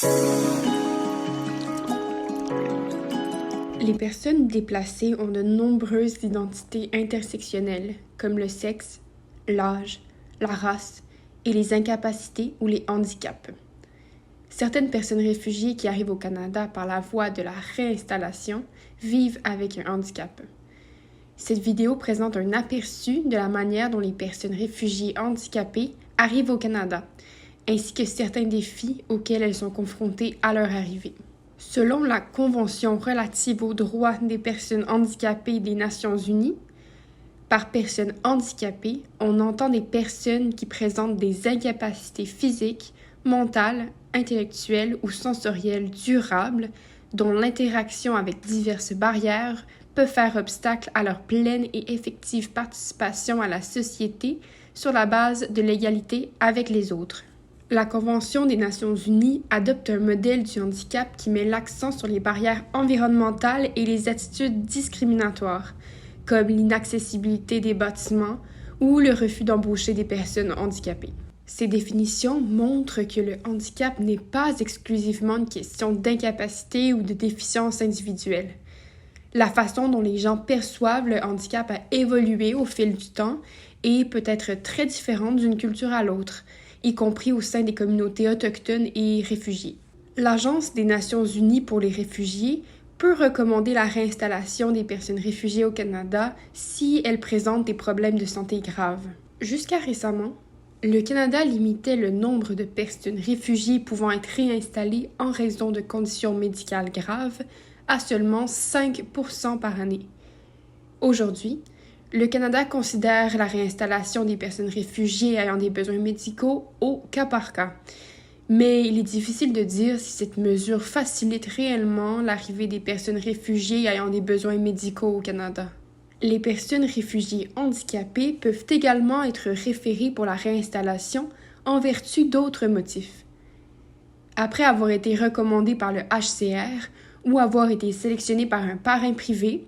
Les personnes déplacées ont de nombreuses identités intersectionnelles, comme le sexe, l'âge, la race et les incapacités ou les handicaps. Certaines personnes réfugiées qui arrivent au Canada par la voie de la réinstallation vivent avec un handicap. Cette vidéo présente un aperçu de la manière dont les personnes réfugiées handicapées arrivent au Canada, ainsi que certains défis auxquels elles sont confrontées à leur arrivée. Selon la Convention relative aux droits des personnes handicapées des Nations unies, par personnes handicapées, on entend des personnes qui présentent des incapacités physiques, mentales, intellectuelles ou sensorielles durables, dont l'interaction avec diverses barrières peut faire obstacle à leur pleine et effective participation à la société sur la base de l'égalité avec les autres. La Convention des Nations unies adopte un modèle du handicap qui met l'accent sur les barrières environnementales et les attitudes discriminatoires, comme l'inaccessibilité des bâtiments ou le refus d'embaucher des personnes handicapées. Ces définitions montrent que le handicap n'est pas exclusivement une question d'incapacité ou de déficience individuelle. La façon dont les gens perçoivent le handicap a évolué au fil du temps et peut être très différente d'une culture à l'autre, y compris au sein des communautés autochtones et réfugiées. L'Agence des Nations unies pour les réfugiés peut recommander la réinstallation des personnes réfugiées au Canada si elles présentent des problèmes de santé graves. Jusqu'à récemment, le Canada limitait le nombre de personnes réfugiées pouvant être réinstallées en raison de conditions médicales graves à seulement 5% par année. Aujourd'hui, le Canada considère la réinstallation des personnes réfugiées ayant des besoins médicaux au cas par cas. Mais il est difficile de dire si cette mesure facilite réellement l'arrivée des personnes réfugiées ayant des besoins médicaux au Canada. Les personnes réfugiées handicapées peuvent également être référées pour la réinstallation en vertu d'autres motifs. Après avoir été recommandées par le HCR ou avoir été sélectionnées par un parrain privé,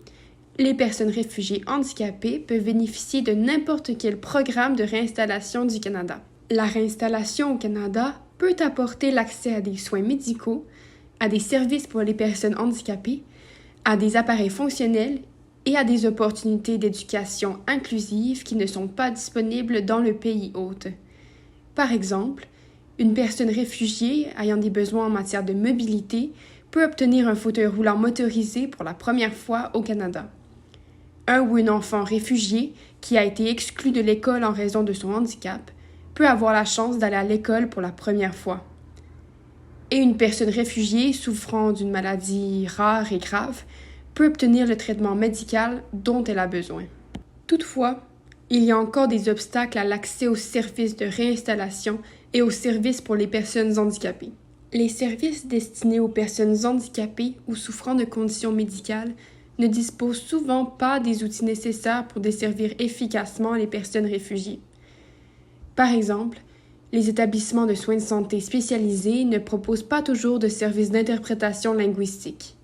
les personnes réfugiées handicapées peuvent bénéficier de n'importe quel programme de réinstallation du Canada. La réinstallation au Canada peut apporter l'accès à des soins médicaux, à des services pour les personnes handicapées, à des appareils fonctionnels et à des opportunités d'éducation inclusive qui ne sont pas disponibles dans le pays hôte. Par exemple, une personne réfugiée ayant des besoins en matière de mobilité peut obtenir un fauteuil roulant motorisé pour la première fois au Canada. Un ou une enfant réfugié qui a été exclu de l'école en raison de son handicap peut avoir la chance d'aller à l'école pour la première fois. Et une personne réfugiée souffrant d'une maladie rare et grave peut obtenir le traitement médical dont elle a besoin. Toutefois, il y a encore des obstacles à l'accès aux services de réinstallation et aux services pour les personnes handicapées. Les services destinés aux personnes handicapées ou souffrant de conditions médicales ne disposent souvent pas des outils nécessaires pour desservir efficacement les personnes réfugiées. Par exemple, les établissements de soins de santé spécialisés ne proposent pas toujours de services d'interprétation linguistique.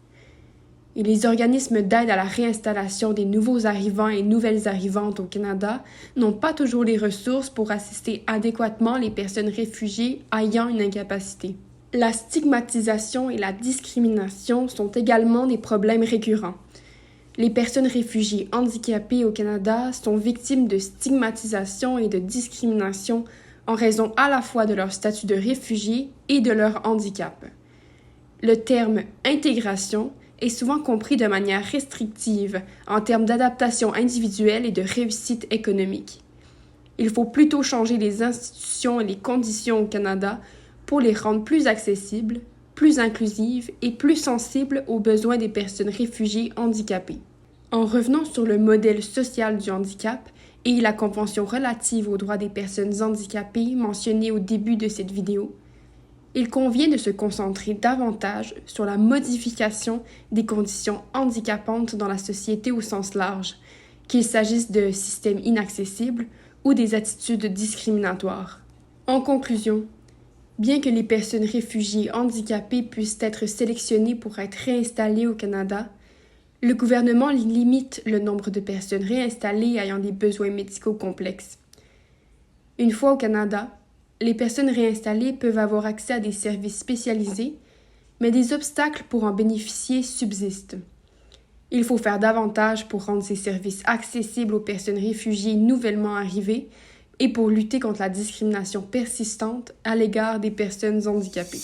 Et les organismes d'aide à la réinstallation des nouveaux arrivants et nouvelles arrivantes au Canada n'ont pas toujours les ressources pour assister adéquatement les personnes réfugiées ayant une incapacité. La stigmatisation et la discrimination sont également des problèmes récurrents. Les personnes réfugiées handicapées au Canada sont victimes de stigmatisation et de discrimination en raison à la fois de leur statut de réfugié et de leur handicap. Le terme « intégration » est souvent compris de manière restrictive en termes d'adaptation individuelle et de réussite économique. Il faut plutôt changer les institutions et les conditions au Canada pour les rendre plus accessibles, plus inclusives et plus sensibles aux besoins des personnes réfugiées handicapées. En revenant sur le modèle social du handicap et la Convention relative aux droits des personnes handicapées mentionnée au début de cette vidéo, il convient de se concentrer davantage sur la modification des conditions handicapantes dans la société au sens large, qu'il s'agisse de systèmes inaccessibles ou des attitudes discriminatoires. En conclusion, bien que les personnes réfugiées handicapées puissent être sélectionnées pour être réinstallées au Canada, le gouvernement limite le nombre de personnes réinstallées ayant des besoins médicaux complexes. Une fois au Canada, Les personnes réinstallées peuvent avoir accès à des services spécialisés, mais des obstacles pour en bénéficier subsistent. Il faut faire davantage pour rendre ces services accessibles aux personnes réfugiées nouvellement arrivées et pour lutter contre la discrimination persistante à l'égard des personnes handicapées.